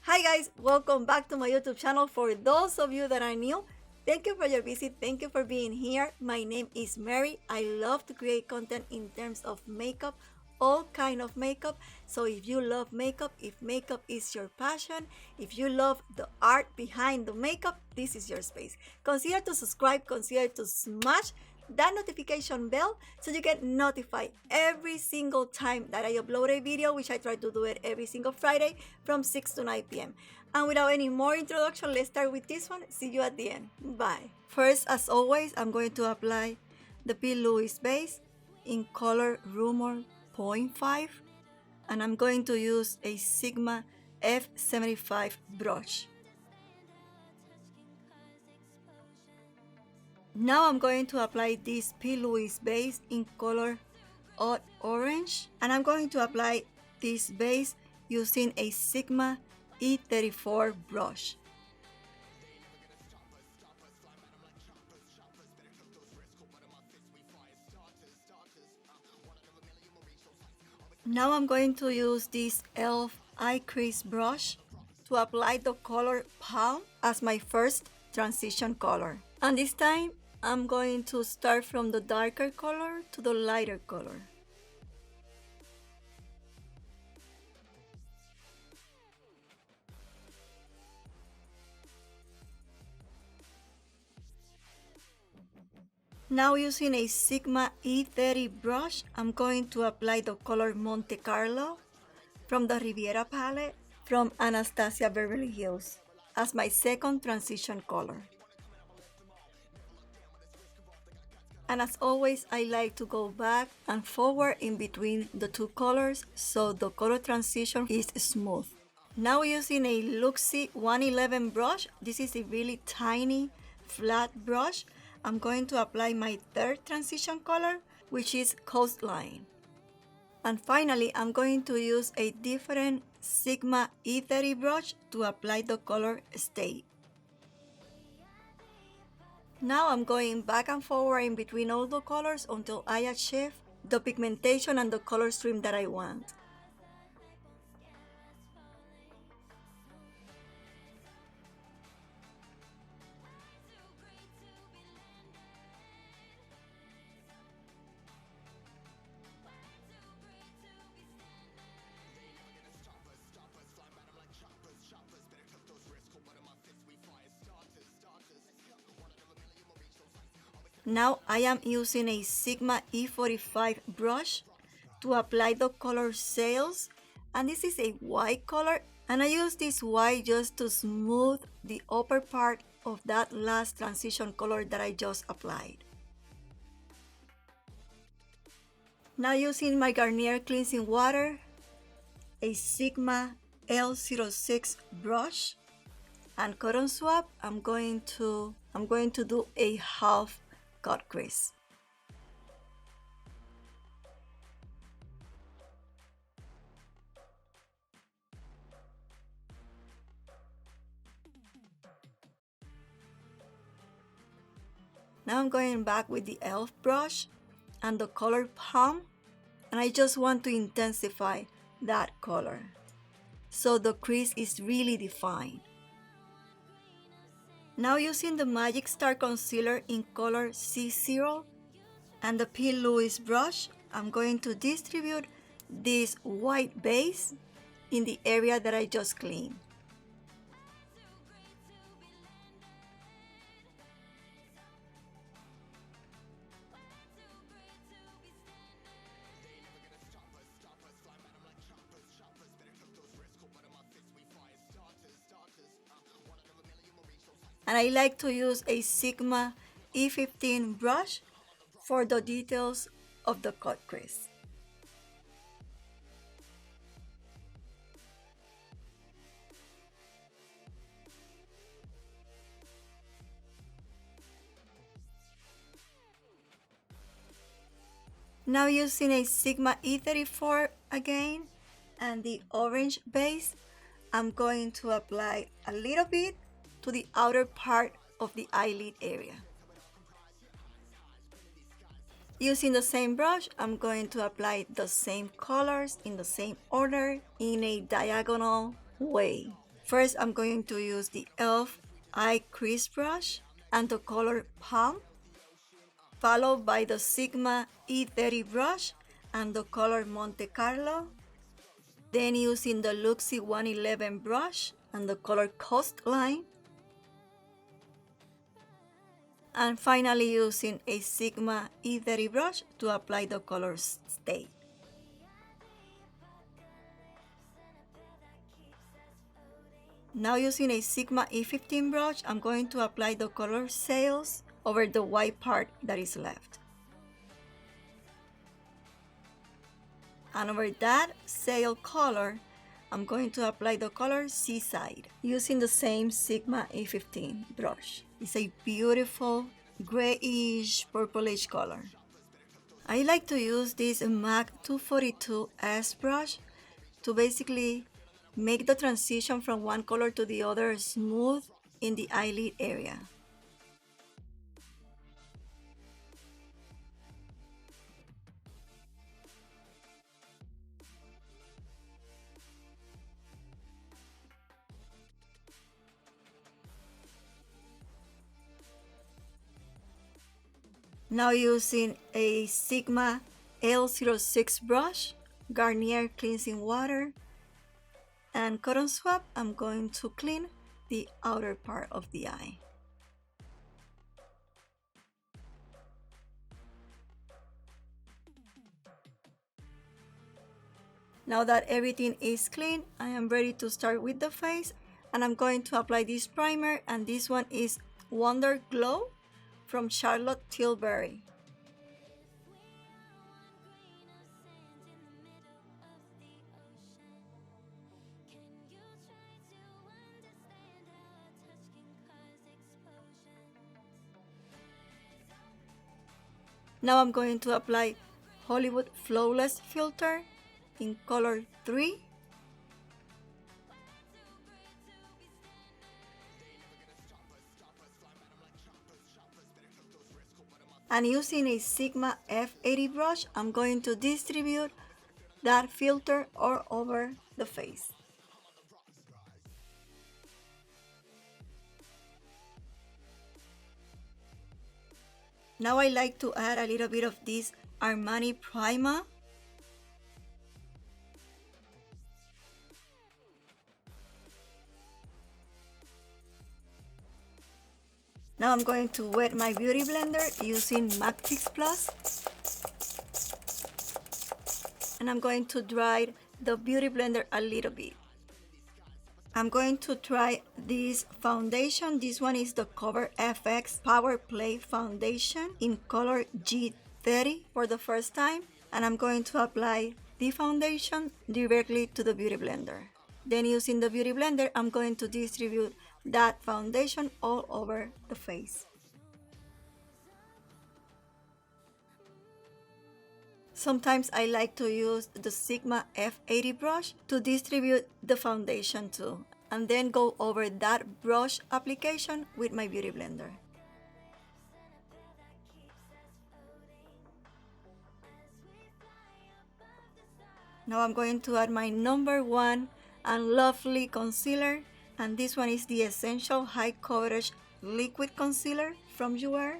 Hi guys, welcome back to my YouTube channel. For those of you that are new, thank you for your visit, thank you for being here. My name is Mary. I love to create content in terms of makeup, all kind of makeup. So if you love makeup, if makeup is your passion, if you love the art behind the makeup, this is your space. Consider to subscribe, consider to smash that notification bell so you get notified every single time that I upload a video, which I try to do it every single Friday from 6 to 9 p.m. And without any more introduction, let's start with this one. See you at the end. Bye. First, as always, I'm going to apply the P. Louis base in color Rumor 0.5, and I'm going to use a Sigma F75 brush. Now I'm going to apply this P. Louis base in color Odd Orange, and I'm going to apply this base using a Sigma E34 brush. Now I'm going to use this e.l.f. eye crease brush to apply the color Palm as my first transition color. And this time, I'm going to start from the darker color to the lighter color. Now using a Sigma E30 brush, I'm going to apply the color Monte Carlo from the Riviera Palette from Anastasia Beverly Hills as my second transition color. And as always, I like to go back and forward in between the two colors so the color transition is smooth. Now using a Luxie 111 brush, this is a really tiny flat brush, I'm going to apply my third transition color, which is Coastline. And finally, I'm going to use a different Sigma E30 brush to apply the color Stay. Now I'm going back and forward in between all the colors until I achieve the pigmentation and the color stream that I want. Now I am using a Sigma E45 brush to apply the color Sails, and this is a white color, and I use this white just to smooth the upper part of that last transition color that I just applied. Now using my Garnier cleansing water, a Sigma L06 brush, and cotton swab, I'm going to do a half cut crease. Now I'm going back with the e.l.f. brush and the color Palm, and I just want to intensify that color so the crease is really defined. Now using the Magic Star Concealer in color C0 and the P. Louis brush, I'm going to distribute this white base in the area that I just cleaned. And I like to use a Sigma E15 brush for the details of the cut crease. Now using a Sigma E34 again and the orange base, I'm going to apply a little bit to the outer part of the eyelid area. Using the same brush, I'm going to apply the same colors in the same order in a diagonal way. First, I'm going to use the e.l.f. Eye Crease Brush and the color Palm, followed by the Sigma E30 brush and the color Monte Carlo. Then using the Luxie 111 brush and the color Coastline. And finally using a Sigma E30 brush to apply the color Stay. Now using a Sigma E15 brush, I'm going to apply the color Sails over the white part that is left. And over that sail color, I'm going to apply the color Seaside using the same Sigma E15 brush. It's a beautiful grayish purplish color. I like to use this MAC 242S brush to basically make the transition from one color to the other smooth in the eyelid area. Now using a Sigma L06 brush, Garnier Cleansing Water, and Cotton Swab, I'm going to clean the outer part of the eye. Now that everything is clean, I am ready to start with the face, and I'm going to apply this primer, and this one is Wonder Glow from Charlotte Tilbury. Now I'm going to apply Hollywood Flawless Filter in color 3. And using a Sigma F80 brush, I'm going to distribute that filter all over the face. Now I like to add a little bit of this Armani Prima. Now I'm going to wet my beauty blender using MAC Fix Plus. And I'm going to dry the beauty blender a little bit. I'm going to try this foundation. This one is the Cover FX Power Play Foundation in color G30 for the first time. And I'm going to apply the foundation directly to the beauty blender. Then using the beauty blender, I'm going to distribute that foundation all over the face. Sometimes I like to use the Sigma F80 brush to distribute the foundation too, and then go over that brush application with my beauty blender. Now I'm going to add my number 1 and lovely concealer, and this one is the Essential High Coverage Liquid Concealer from Jouer.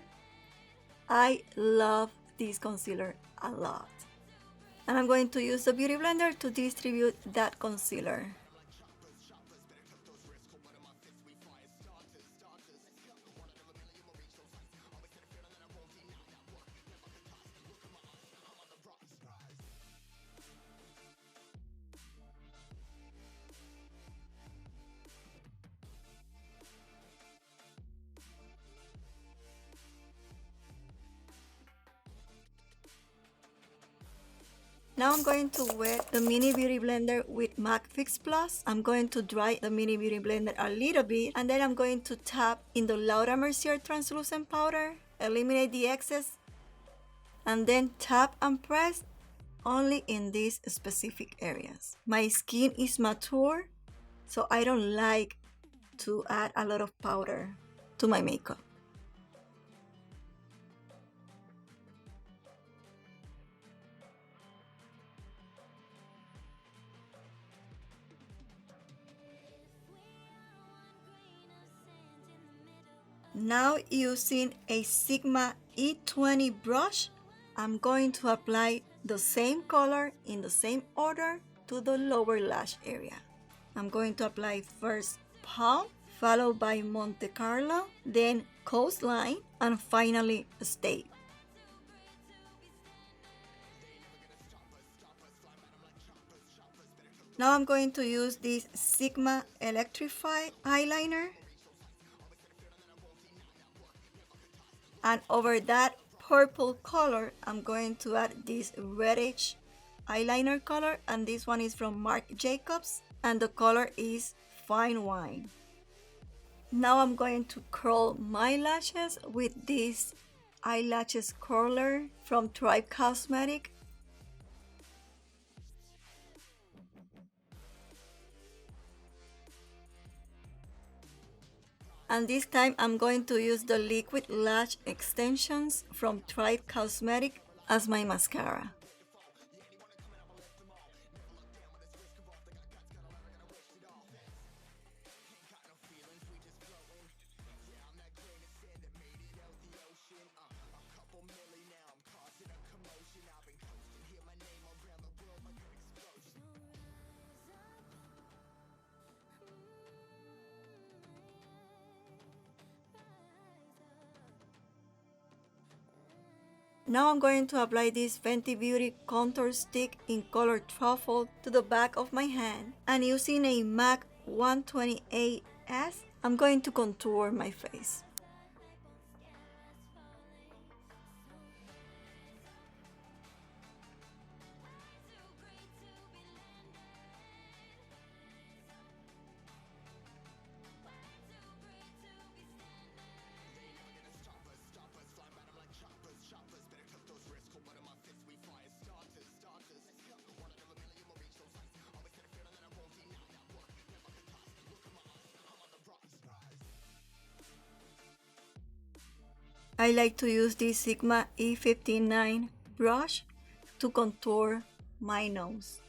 I love this concealer a lot. And I'm going to use the beauty blender to distribute that concealer. Now I'm going to wet the mini beauty blender with MAC Fix Plus. I'm going to dry the mini beauty blender a little bit, and then I'm going to tap in the Laura Mercier translucent powder, eliminate the excess, and then tap and press only in these specific areas. My skin is mature, so I don't like to add a lot of powder to my makeup. Now using a Sigma E20 brush, I'm going to apply the same color in the same order to the lower lash area. I'm going to apply first palm, followed by Monte Carlo, then coastline, and finally state. Now I'm going to use this Sigma Electrify eyeliner. And over that purple color, I'm going to add this reddish eyeliner color, and this one is from Marc Jacobs, and the color is Fine Wine. Now I'm going to curl my lashes with this eyelashes curler from Tribe Cosmetic. And this time I'm going to use the liquid lash extensions from Tribe Cosmetic as my mascara. Now I'm going to apply this Fenty Beauty contour stick in color Truffle to the back of my hand, and using a MAC 128S, I'm going to contour my face. I like to use this Sigma E59 brush to contour my nose.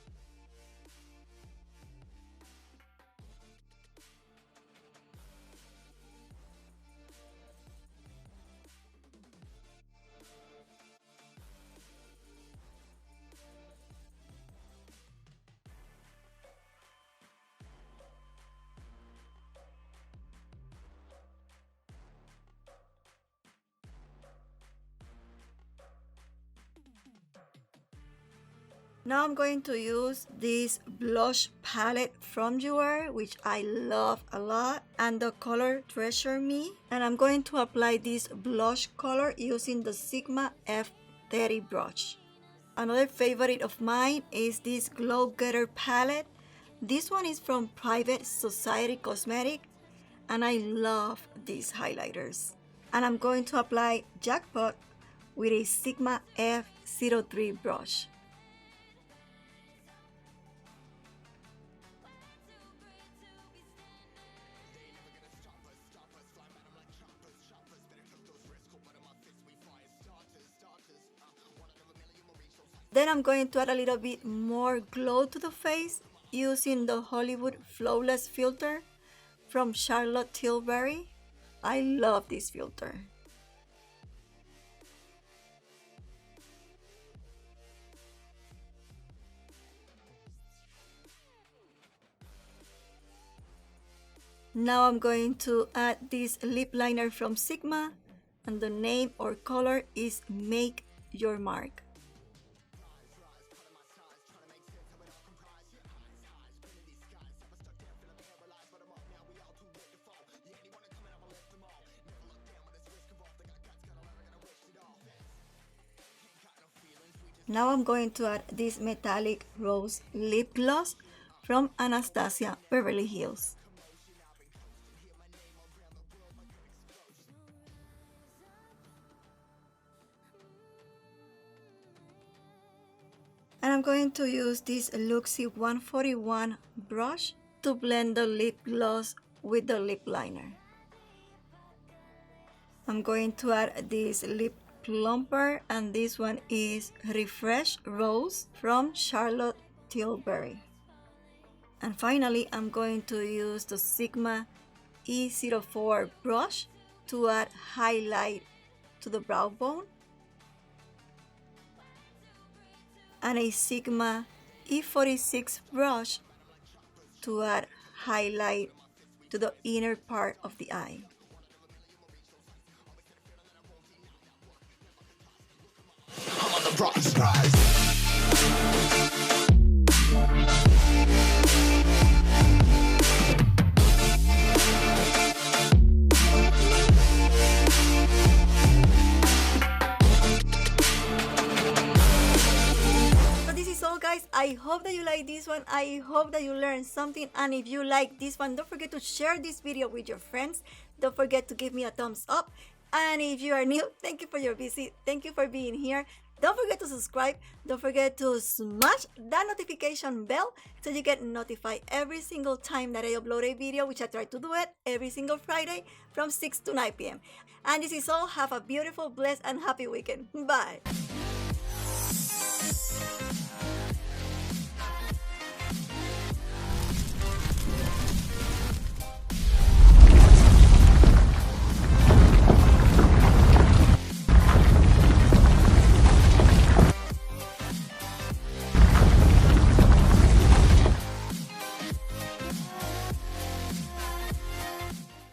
Now I'm going to use this blush palette from Jouer, which I love a lot, and the color Treasure Me. And I'm going to apply this blush color using the Sigma F30 brush. Another favorite of mine is this Glow Getter palette. This one is from Private Society Cosmetic, and I love these highlighters. And I'm going to apply Jackpot with a Sigma F03 brush. Then I'm going to add a little bit more glow to the face using the Hollywood Flawless filter from Charlotte Tilbury. I love this filter. Now I'm going to add this lip liner from Sigma, and the name or color is Make Your Mark. Now I'm going to add this metallic rose lip gloss from Anastasia Beverly Hills. And I'm going to use this Luxie 141 brush to blend the lip gloss with the lip liner. I'm going to add this lip plumper, and this one is Refresh Rose from Charlotte Tilbury. And finally, I'm going to use the Sigma E04 brush to add highlight to the brow bone, and a Sigma E46 brush to add highlight to the inner part of the eye. I'm on the prize, guys. So this is all, guys. I hope that you like this one. I hope that you learned something, and if you like this one, don't forget to share this video with your friends. Don't forget to give me a thumbs up. And if you are new, thank you for your visit. Thank you for being here. Don't forget to subscribe. Don't forget to smash that notification bell so you get notified every single time that I upload a video, which I try to do it every single Friday from 6 to 9 p.m. And this is all. Have a beautiful, blessed, and happy weekend. Bye.